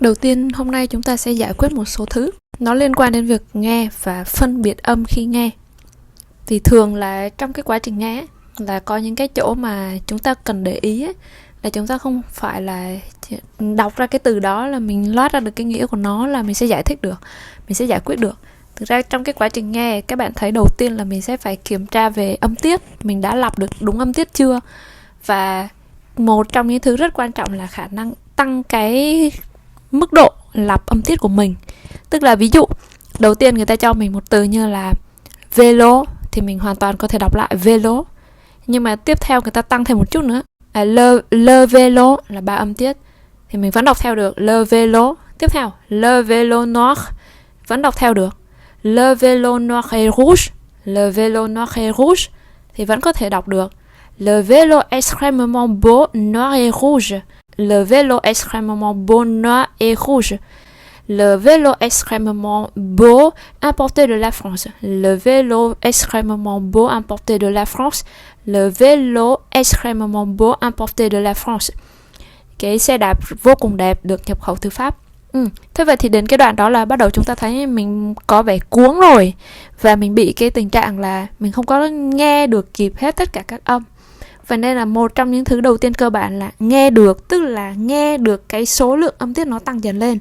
Đầu tiên, hôm nay chúng ta sẽ giải quyết một số thứ. Nó liên quan đến việc nghe và phân biệt âm khi nghe. Thì thường là trong cái quá trình nghe ấy, là có những cái chỗ mà chúng ta cần để ý ấy, là chúng ta không phải là đọc ra cái từ đó là mình loát ra được cái nghĩa của nó là mình sẽ giải thích được, mình sẽ giải quyết được. Thực ra trong cái quá trình nghe, các bạn thấy đầu tiên là mình sẽ phải kiểm tra về âm tiết, mình đã lọc được đúng âm tiết chưa. Và một trong những thứ rất quan trọng là khả năng tăng cái mức độ lọc âm tiết của mình. Tức là ví dụ đầu tiên người ta cho mình một từ như là vélo thì mình hoàn toàn có thể đọc lại vélo. Nhưng mà tiếp theo người ta tăng thêm một chút nữa, le vélo là 3 âm tiết thì mình vẫn đọc theo được le vélo. Tiếp theo le vélo noir vẫn đọc theo được. Le vélo noir et rouge, le vélo noir et rouge thì vẫn có thể đọc được. Le vélo extrêmement beau noir et rouge, le vélo extrêmement beau noir et rouge. Le vélo extrêmement beau importé de la France. Le vélo extrêmement beau importé de la France. Le vélo extrêmement beau importé de la France. Cái xe đạp vô cùng đẹp được nhập khẩu từ Pháp. Thế vậy thì đến cái đoạn đó là bắt đầu chúng ta thấy mình có vẻ cuống rồi. Và mình bị cái tình trạng là mình không có nghe được kịp hết tất cả các âm. Và nên là một trong những thứ đầu tiên cơ bản là nghe được, tức là nghe được cái số lượng âm tiết nó tăng dần lên.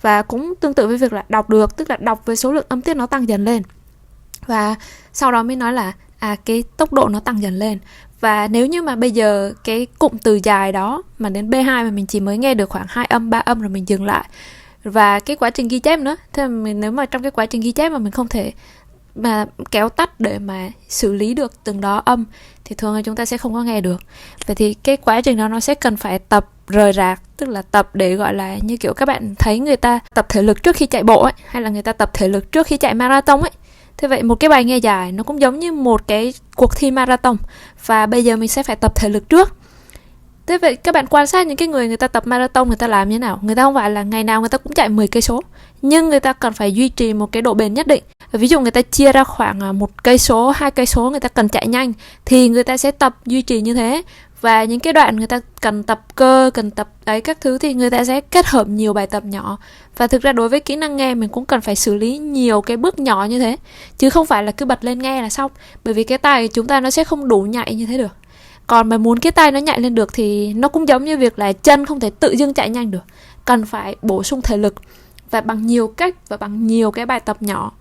Và cũng tương tự với việc là đọc được, tức là đọc với số lượng âm tiết nó tăng dần lên. Và sau đó mới nói là cái tốc độ nó tăng dần lên. Và nếu như mà bây giờ cái cụm từ dài đó mà đến B2 mà mình chỉ mới nghe được khoảng 2 âm, 3 âm rồi mình dừng lại. Và cái quá trình ghi chép nữa, thế nếu mà trong cái quá trình ghi chép mà mình không thể mà kéo tắt để mà xử lý được từng đó âm thì thường là chúng ta sẽ không có nghe được. Vậy thì cái quá trình đó nó sẽ cần phải tập rời rạc, tức là tập để gọi là như kiểu các bạn thấy người ta tập thể lực trước khi chạy bộ ấy, hay là người ta tập thể lực trước khi chạy marathon ấy. Thế vậy một cái bài nghe dài nó cũng giống như một cái cuộc thi marathon. Và bây giờ mình sẽ phải tập thể lực trước. Thế vậy các bạn quan sát những cái người ta tập marathon, người ta làm như thế nào? Người ta không phải là ngày nào người ta cũng chạy 10 cây số, nhưng người ta cần phải duy trì một cái độ bền nhất định. Ví dụ người ta chia ra khoảng 1 cây số, 2 cây số người ta cần chạy nhanh thì người ta sẽ tập duy trì như thế. Và những cái đoạn người ta cần tập cơ, cần tập đấy các thứ thì người ta sẽ kết hợp nhiều bài tập nhỏ. Và thực ra đối với kỹ năng nghe mình cũng cần phải xử lý nhiều cái bước nhỏ như thế, chứ không phải là cứ bật lên nghe là xong. Bởi vì cái tai của chúng ta nó sẽ không đủ nhạy như thế được. Còn mà muốn cái tai nó nhạy lên được thì nó cũng giống như việc là chân không thể tự dưng chạy nhanh được. Cần phải bổ sung thể lực và bằng nhiều cách và bằng nhiều cái bài tập nhỏ.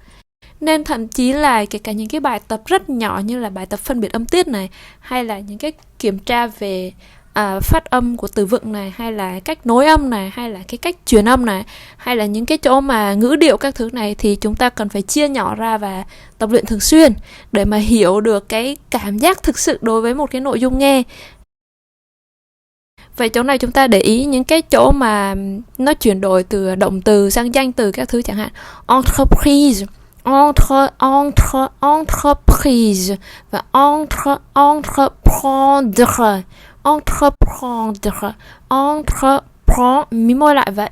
Nên thậm chí là kể cả những cái bài tập rất nhỏ như là bài tập phân biệt âm tiết này, hay là những cái kiểm tra về phát âm của từ vựng này, hay là cách nối âm này, hay là cái cách truyền âm này, hay là những cái chỗ mà ngữ điệu các thứ này thì chúng ta cần phải chia nhỏ ra và tập luyện thường xuyên để mà hiểu được cái cảm giác thực sự đối với một cái nội dung nghe. Vậy chỗ này chúng ta để ý những cái chỗ mà nó chuyển đổi từ động từ sang danh từ các thứ chẳng hạn. Entreprise, entreprise và entreprendre, mím môi lại và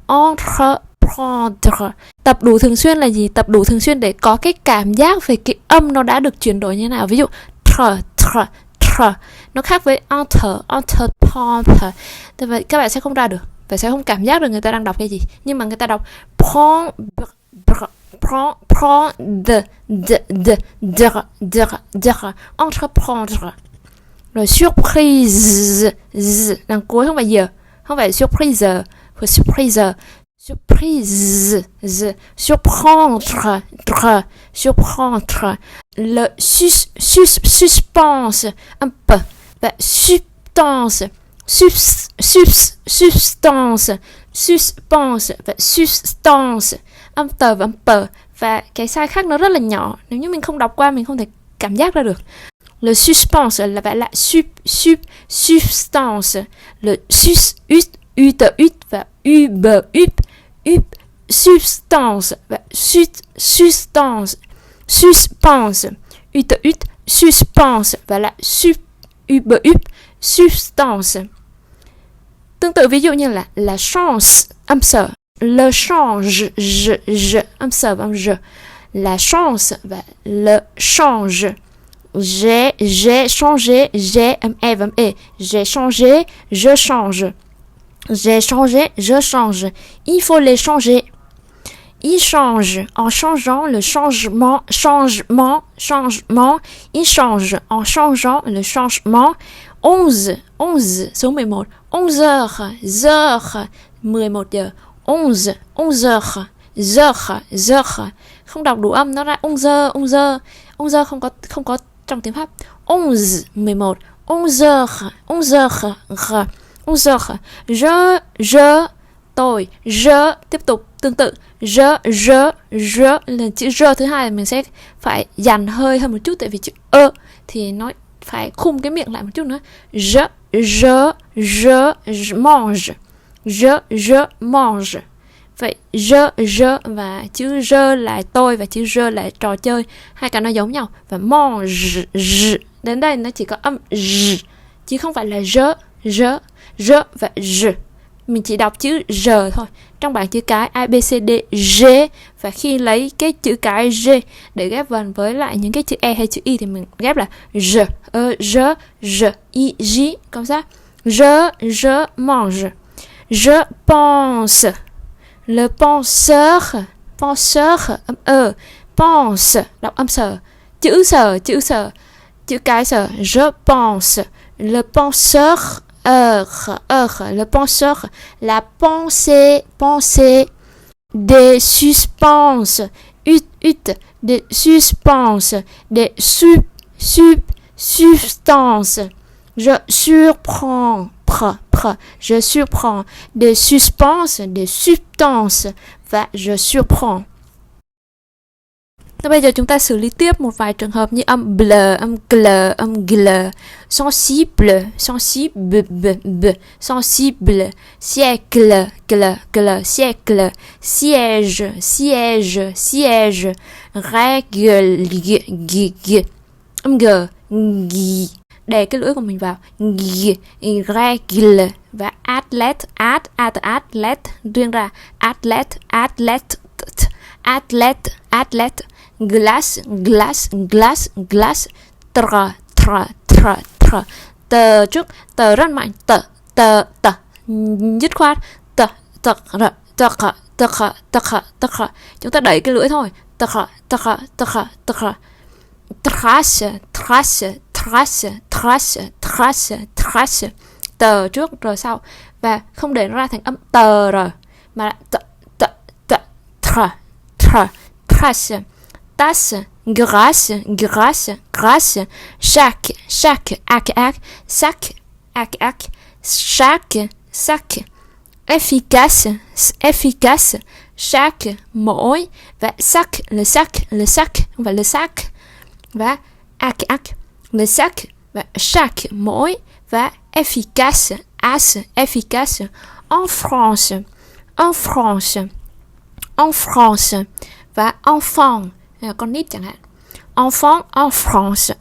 entreprendre. Tập đủ thường xuyên là gì? Tập đủ thường xuyên để có cái cảm giác về cái âm nó đã được chuyển đổi như thế nào. Ví dụ nó khác với entreprendre. Thế vậy các bạn sẽ không ra được và sẽ không cảm giác được người ta đang đọc cái gì. Nhưng mà người ta đọc entreprendre. Rồi surprise, đằng cuối không phải giờ, không phải surprise, phải surprise. Surprise, surprendre, surprendre. Le suspense, un peu. Và substance, substance, suspense và substance, âm tờ và âm pờ. Và cái sai khác nó rất là nhỏ. Nếu như mình không đọc qua mình không thể cảm giác ra được. Le suspense là vậy là substance. Le ut và substance và substance, suspense, ut, suspense và là substance. Tương tự ví dụ như là la chance, âm sở, le change, je, âm sở và âm je. La chance và le change. J'ai changé, j'ai, âm e và âm e. J'ai changé, je change. J'ai changé, je change. Il faut les changer. Il change en changeant le changement, changement, changement. Il change en changeant le changement. 11, 11, số 11. 11 heures, heures, 11 giờ. 11, 11 heures, heures, heures. Không đọc đủ âm, nó ra 11, 11. 11 không có trong tiếng Pháp. 11, 11. 11 heures, 11 heures, 11 heures. Je, tôi, je, tiếp tục tương tự. Je là chữ je thứ hai, mình sẽ phải dằn hơi hơn một chút, tại vì chữ thì nó phải khum cái miệng lại một chút nữa. Je mange. Je mange. Vậy je và chữ je là tôi và chữ je là trò chơi, hai cái nó giống nhau. Và mange đến đây nó chỉ có âm chứ không phải là je và je. Mình chỉ đọc chữ R thôi trong bảng chữ cái A, B, C, D, G. Và khi lấy cái chữ cái G để ghép vần với lại những cái chữ E hay chữ Y thì mình ghép là je, I, J, comme ça. Je mange. Je pense. Le penseur, âm pense, đọc âm sờ. Chữ cái sờ. Je pense. Le penseur, le penseur, la pensée, des suspens, des suspens, des substances. Je surprends, je surprends, des suspens, des substances, và je surprends. Thế bây giờ chúng ta xử lý tiếp một vài trường hợp như âm ble, âm gle, âm gle. Sensible, sensible, siècle, siècle, siège, règle, âm g, đè cái lưỡi của mình vào, règle. Và athlete, athlete, riêng ra, athlete, glace, tờ trước, tờ rất mạnh, tờ dứt khoát, chúng ta đẩy cái lưỡi thôi, trace, tờ trước rồi sau, và không để nó ra thành âm tờ rồi mà là trace, tasse, grâce, chaque, sac, efficace, chaque, mỗi, và sac, le sac, và le sac, và le sac, và chaque, mỗi, và efficace, efficace. En France, và enfant, con nít chẳng hạn. Enfant en France,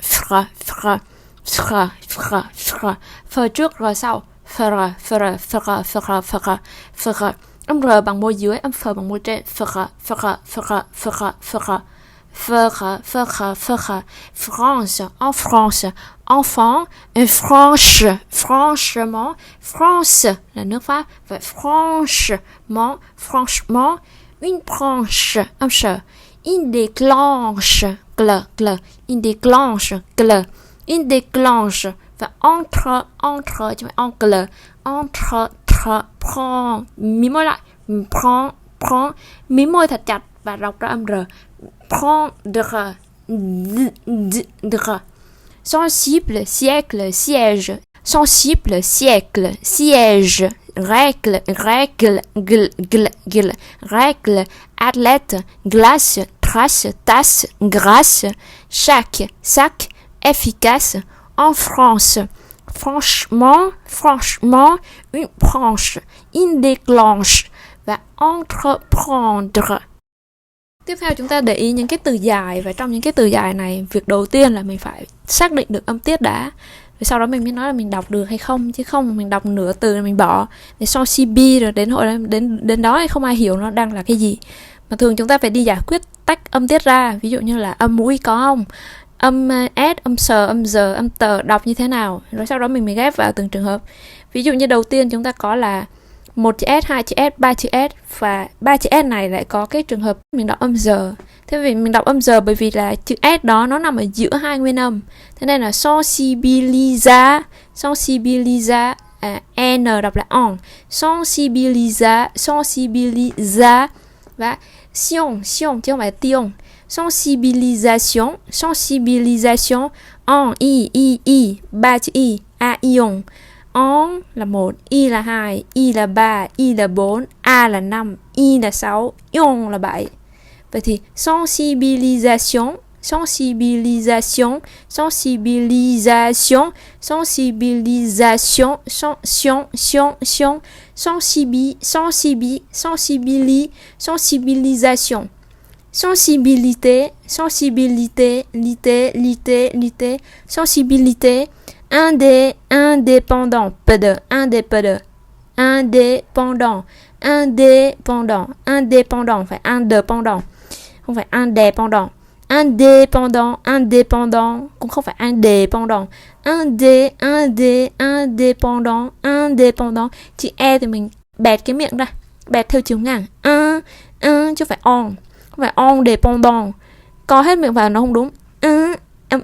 phờ trước rồi sau, phờ. Âm r bằng môi dưới, âm phờ bằng môi trên, phờ. France, en France, enfant, franchement, France là nước Pháp, và franchement, une branche, âm sờ. Il déclenche, il déclenche, và entre, chứ không phải prend, mí môi lại, prend, mí môi thật chặt và đọc ra âm r, prendre, sensible, siècle, siège, sensible, siècle, siège, règle, athlète, glace, trace, tasse, grâce, chaque, sac, efficace. En France, franchement, une branche, il déclenche, và entreprendre. Tiếp theo chúng ta để ý những cái từ dài, và trong những cái từ dài này, việc đầu tiên là mình phải xác định được âm tiết đã. Rồi sau đó mình mới nói là mình đọc được hay không, chứ không mình đọc nửa từ rồi mình bỏ. Để sensible rồi đến đó thì không ai hiểu nó đang là cái gì. Mà thường chúng ta phải đi giải quyết tách âm tiết ra. Ví dụ như là âm mũi có không, âm s, âm sờ, âm giờ, âm tờ đọc như thế nào. Rồi sau đó mình mới ghép vào từng trường hợp. Ví dụ như đầu tiên chúng ta có là một chữ S, hai chữ S, ba chữ S, và ba chữ S này lại có cái trường hợp mình đọc âm giờ. Thế vì mình đọc âm giờ bởi vì là chữ S đó nó nằm ở giữa hai nguyên âm. Thế nên là sensibiliza, N đọc là on, sensibiliza, và sion chứ không phải tion. Sensibilisation, on, i, ba chữ i, a, ion. On là 1, i là 2, i là 3, i là 4, a là 5, i là 6, ion là 7. Vậy thì sensibilisation, sensibilisation, sensibilité, indépendant, phải indépendant, không phải indépendant. Indépendant, cũng không phải indépendant. Indépendant. Chữ E thì mình bẹt cái miệng ra, bẹt theo chiều ngang. Chứ không phải on, không phải on dépendant. Co hết miệng vào nó không đúng. Âm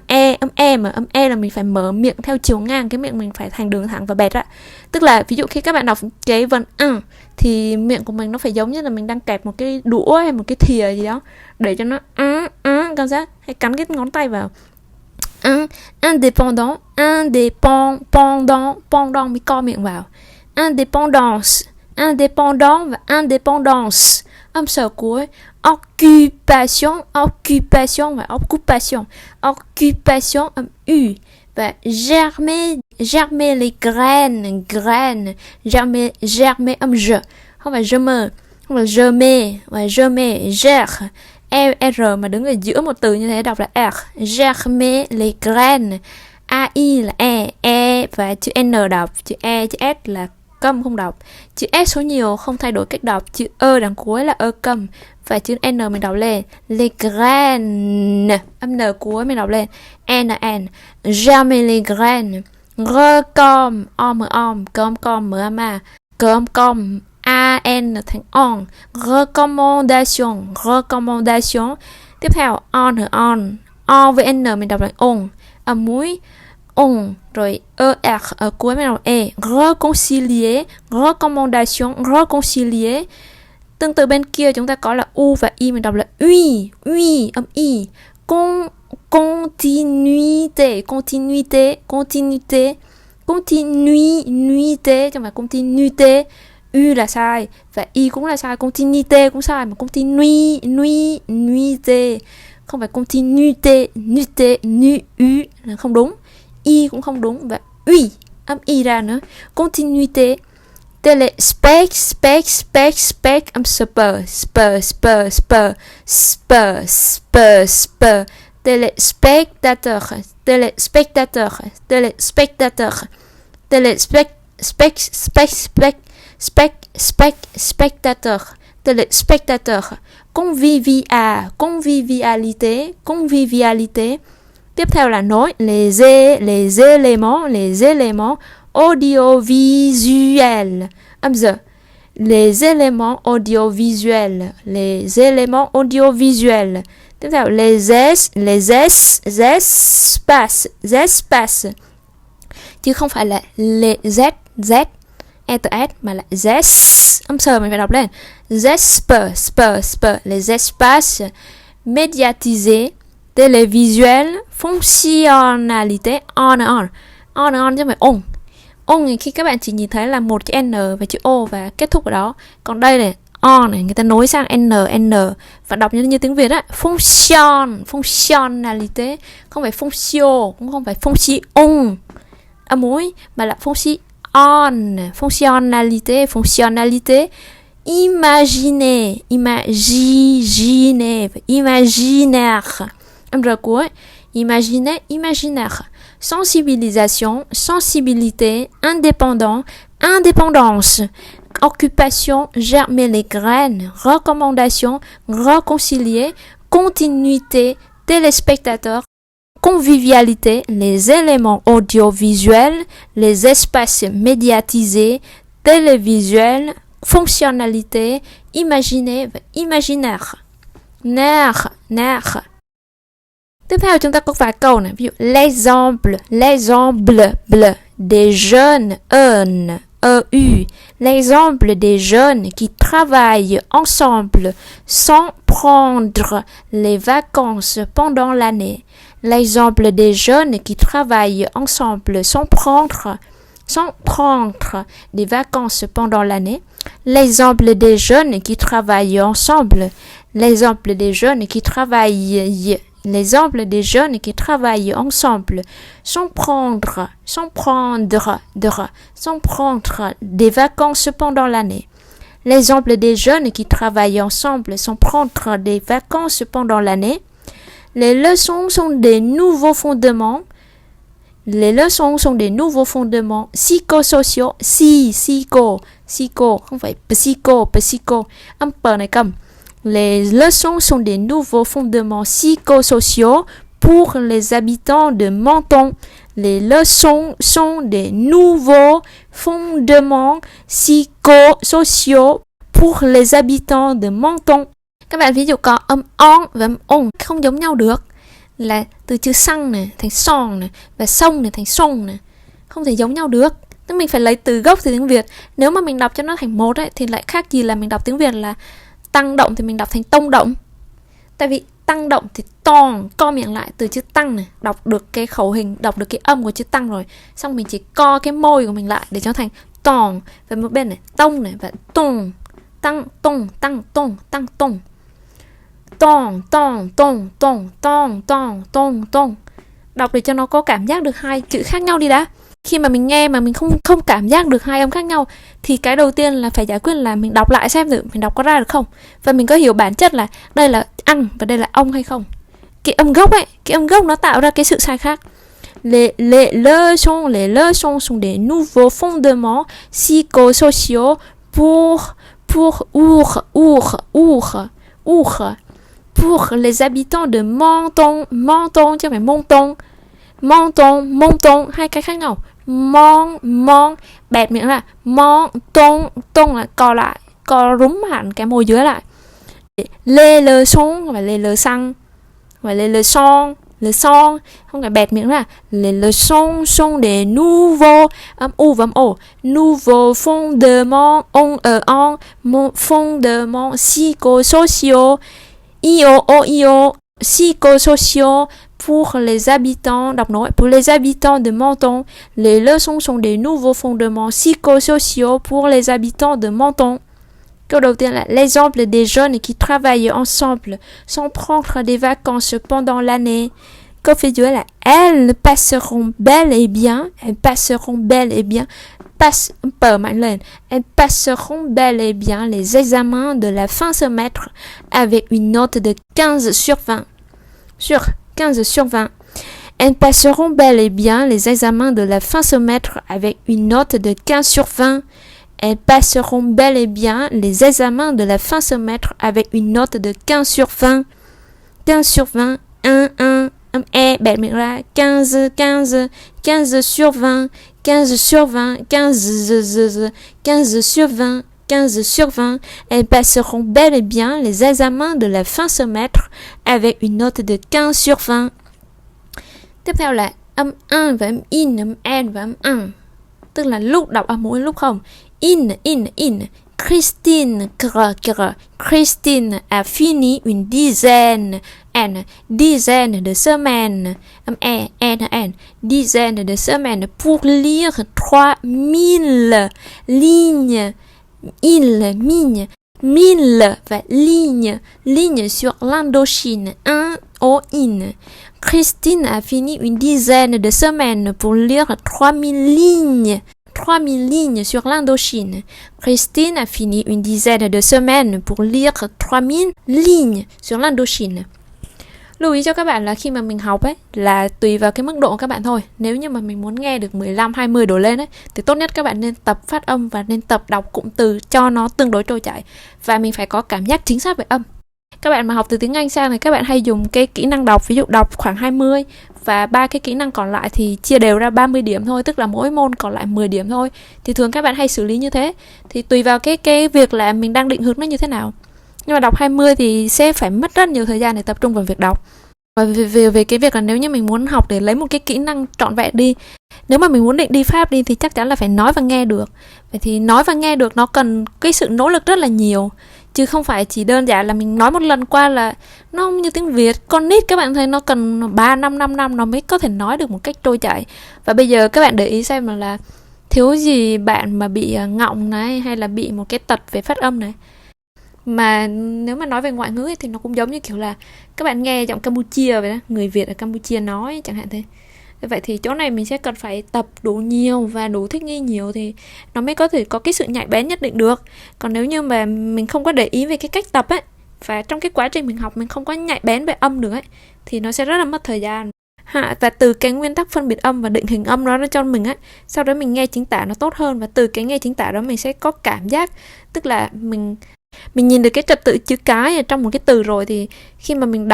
E mà âm E là mình phải mở miệng theo chiều ngang, cái miệng mình phải thành đường thẳng và bẹt ra. Tức là ví dụ khi các bạn đọc cái vần thì miệng của mình nó phải giống như là mình đang kẹp một cái đũa hay một cái thìa gì đó để cho nó cảm giác, hay cắn cái ngón tay vào. Indépendant mới co miệng vào. Indépendant và indépendance, âm sở cuối. Occupation và occupation, âm u. Và germer les graines, germer âm r, không phải germer, không phải germer, R mà đứng ở giữa một từ như thế đọc là R. Germer les graines, AI là E và chữ N đọc, chữ E, chữ S là câm không đọc, chữ S số nhiều không thay đổi cách đọc, chữ E đằng cuối là E câm, và chữ N mình đọc lên les graines, âm N cuối mình đọc lên N. Germer les graines, recom, com, ma, com, an thành on, recommandation. Tiếp theo on với N mình đọc là on, âm mũi on, rồi er ở cuối mình đọc e. Reconcilier, reconcilier. Tương tự bên kia chúng ta có là u và i mình đọc là uy, âm i. Continuité, chứ không phải continuité. U là sai và i cũng là sai, continuité cũng sai, mà continuité, không phải continuité, u là không đúng, i cũng không đúng, và uy âm i ra nữa. Continuité. Spec, âm spur. Téléspectateur, téléspectateur. Convivialité. Tiếp theo là nối, les éléments audiovisuels, âm giờ. Les éléments audiovisuels. Tiếp theo les espaces, chứ không phải là les z mà là zes, âm sờ mình phải đọc lên les espaces médiatisés, télévisuels, fonctionnalité, on chứ không phải on thì khi các bạn chỉ nhìn thấy là một chữ n và chữ o và kết thúc ở đó, còn đây này on này người ta nối sang n và đọc như tiếng Việt á, fonctionnalité, không phải fonction, cũng không phải fonction âm mũi, mà là fonctionnalité. Imaginaire, âm r cuối, imaginaire. Sensibilisation, sensibilité, indépendance, occupation, germer les graines, recommandation, reconcilier, continuité, téléspectateur, convivialité, les éléments audiovisuels, les espaces médiatisés, télévisuel, fonctionnalité, imaginer và imaginaire. Naire. Tiếp theo chúng ta có vài câu này, ví dụ l'exemple des jeunes, l'exemple des jeunes qui travaillent ensemble sans prendre les vacances pendant l'année. L'exemple des jeunes qui travaillent ensemble sans prendre des vacances pendant l'année. L'exemple des jeunes qui travaillent ensemble. L'exemple des jeunes qui travaillent ensemble sans prendre des vacances pendant l'année. L'exemple des jeunes qui travaillent ensemble sans prendre des vacances pendant l'année. Les leçons sont des nouveaux fondements. Psychosociaux. Không phải psycho. Âm pờ này cầm. Les leçons sont des nouveaux fondements psychosociaux pour les habitants de Menton. Les leçons sont des nouveaux fondements psychosociaux pour les habitants de Menton. Các bạn ví dụ có âm on và âm on không giống nhau được. Là từ chữ xăng này thành son này và sông này thành sông này. Không thể giống nhau được. Tức mình phải lấy từ gốc từ tiếng Việt. Nếu mà mình đọc cho nó thành một ấy, thì lại khác gì là mình đọc tiếng Việt là tăng động thì mình đọc thành tông động. Tại vì tăng động thì tòn, co miệng lại từ chữ tăng này, đọc được cái khẩu hình, đọc được cái âm của chữ tăng rồi. Xong mình chỉ co cái môi của mình lại để cho thành tòn. Và một bên này tông này và tông, tăng tông. Tông. Đọc để cho nó có cảm giác được hai chữ khác nhau đi đã. Khi mà mình nghe mà mình không cảm giác được hai âm khác nhau thì cái đầu tiên là phải giải quyết là mình đọc lại xem thử mình đọc có ra được không. Và mình có hiểu bản chất là đây là ăn và đây là ông hay không. Cái âm gốc nó tạo ra cái sự sai khác. Les leçons sont des nouveaux fondements psychosociaux pour les habitants de Menton chứ không phải Menton, hai cái khác nhau. Mon bẹt miệng là Menton, tông là co lại, co rúm hẳn cái môi dưới lại. Les leçons không phải les leçons, không phải les leçons, không phải bẹt miệng là les leçons sont des nouveaux âm u và âm o, nouveaux fondements fondements psychosociaux psychosociaux pour les habitants, pour les habitants de Menton. Les leçons sont des nouveaux fondements psychosociaux pour les habitants de Menton. Câu đầu tiên là l'exemple des jeunes qui travaillent ensemble sans prendre des vacances pendant l'année. Câu phía dưới là elles passeront bel et bien. Elles passeront bel et bien les examens de la fin semestre avec une note de 15 sur 20. Elles passeront bel et bien les examens de la fin semestre avec une note de 15 sur 20. Elles passeront bel et bien les examens de la fin semestre avec une note de 15 sur 20. 15 sur 20, 1, bẹt miệng ra, 15 sur 20, 15 sur 20, 15 sur 20. 15 sur 20, elles passeront bel et bien les examens de la fin semestre avec une note de 15 sur 20. Tiếp theo là âm 1 và âm in, âm n và âm 1. Tức là lúc đọc âm mũi lúc không. In. Christine a fini une dizaine de semaines, dizaine de semaines pour lire 3000 lignes. 1000 và ligne sur l'Indochine, in. Christine a fini une dizaine de semaines pour lire 3000 lignes sur l'Indochine. Christine a fini une dizaine de semaines pour lire 3000 lignes sur l'Indochine. Lưu ý cho các bạn là khi mà mình học ấy là tùy vào cái mức độ của các bạn thôi. Nếu như mà mình muốn nghe được 15, 20 đổ lên ấy thì tốt nhất các bạn nên tập phát âm và nên tập đọc cụm từ cho nó tương đối trôi chảy. Và mình phải có cảm giác chính xác về âm. Các bạn mà học từ tiếng Anh sang thì các bạn hay dùng cái kỹ năng đọc, ví dụ đọc khoảng 20 và ba cái kỹ năng còn lại thì chia đều ra 30 điểm thôi, tức là mỗi môn còn lại 10 điểm thôi. Thì thường các bạn hay xử lý như thế. Thì tùy vào cái việc là mình đang định hướng nó như thế nào. Nhưng mà đọc 20 thì sẽ phải mất rất nhiều thời gian để tập trung vào việc đọc. Và về cái việc là nếu như mình muốn học để lấy một cái kỹ năng trọn vẹn đi, nếu mà mình muốn định đi Pháp đi thì chắc chắn là phải nói và nghe được. Vậy thì nói và nghe được nó cần cái sự nỗ lực rất là nhiều, chứ không phải chỉ đơn giản là mình nói một lần qua là nó không như tiếng Việt. Con nít các bạn thấy nó cần 3 năm 5 năm nó mới có thể nói được một cách trôi chảy. Và bây giờ các bạn để ý xem là thiếu gì bạn mà bị ngọng này, hay là bị một cái tật về phát âm này. Mà nếu mà nói về ngoại ngữ ấy, thì nó cũng giống như kiểu là các bạn nghe giọng Campuchia vậy đó, người Việt ở Campuchia nói chẳng hạn thế. Vậy thì chỗ này mình sẽ cần phải tập đủ nhiều và đủ thích nghi nhiều thì nó mới có thể có cái sự nhạy bén nhất định được. Còn nếu như mà mình không có để ý về cái cách tập ấy, và trong cái quá trình mình học mình không có nhạy bén về âm được ấy, thì nó sẽ rất là mất thời gian. Và từ cái nguyên tắc phân biệt âm và định hình âm đó nó cho mình ấy, sau đó mình nghe chính tả nó tốt hơn, và từ cái nghe chính tả đó mình sẽ có cảm giác, tức là mình nhìn được cái trật tự chữ cái ở trong một cái từ rồi, thì khi mà mình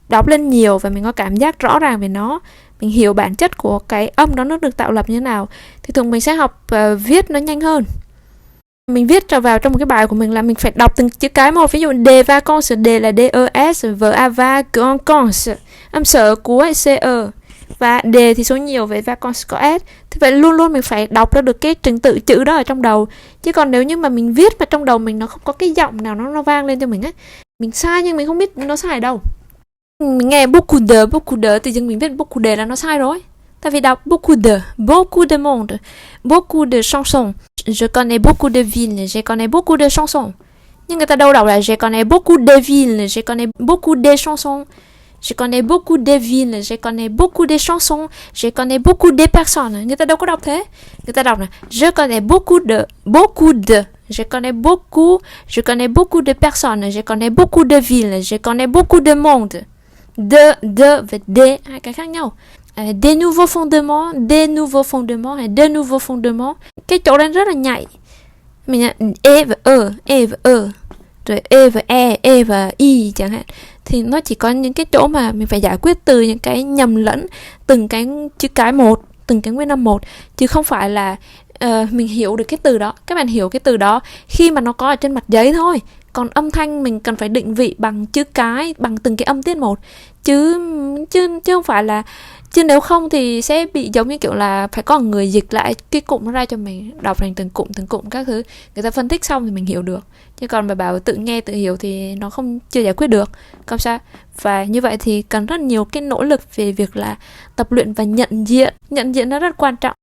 đọc lên nhiều và mình có cảm giác rõ ràng về nó, mình hiểu bản chất của cái âm đó nó được tạo lập như thế nào, thì thường mình sẽ học viết nó nhanh hơn. Mình viết trở vào trong một cái bài của mình là mình phải đọc từng chữ cái một. Ví dụ des vacances, des là D-E-S, va, vacances, âm sở cuối C-E, và đề thì số nhiều, với vacances có S. Thì vậy luôn luôn mình phải đọc ra được cái trình tự chữ đó ở trong đầu. Chứ còn nếu như mà mình viết mà trong đầu mình nó không có cái giọng nào nó vang lên cho mình á, mình sai nhưng mình không biết nó sai ở đâu. Mình nghe beaucoup de thì dưng mình biết beaucoup de là nó sai rồi. Tại vì đọc beaucoup de monde, beaucoup de chansons. Je connais beaucoup de villes, je connais beaucoup de chansons. Nhưng người ta đâu đọc là je connais beaucoup de villes, je connais beaucoup de chansons. Je connais beaucoup de villes, je connais beaucoup de chansons, je connais beaucoup de personnes. Người ta đâu có đọc thế. Người ta đọc là je connais beaucoup de. Je connais beaucoup de personnes, je connais beaucoup de villes, je connais beaucoup de monde. De và de hai cái khác nhau. Des nouveaux fondements, des nouveaux fondements. Cái chỗ đấy rất là nhạy. Mình là e và rồi e và i chẳng hạn, thì nó chỉ có những cái chỗ mà mình phải giải quyết từ những cái nhầm lẫn từng cái chữ cái một, từng cái nguyên âm một, chứ không phải là mình hiểu được cái từ đó. Các bạn hiểu cái từ đó khi mà nó có ở trên mặt giấy thôi, còn âm thanh mình cần phải định vị bằng chữ cái, bằng từng cái âm tiết một, chứ không phải là, chứ nếu không thì sẽ bị giống như kiểu là phải có người dịch lại cái cụm nó ra cho mình, đọc thành từng cụm các thứ, người ta phân tích xong thì mình hiểu được. Chứ còn mà bảo tự nghe tự hiểu thì nó chưa giải quyết được. Không sao. Và như vậy thì cần rất nhiều cái nỗ lực về việc là tập luyện và nhận diện nó rất quan trọng.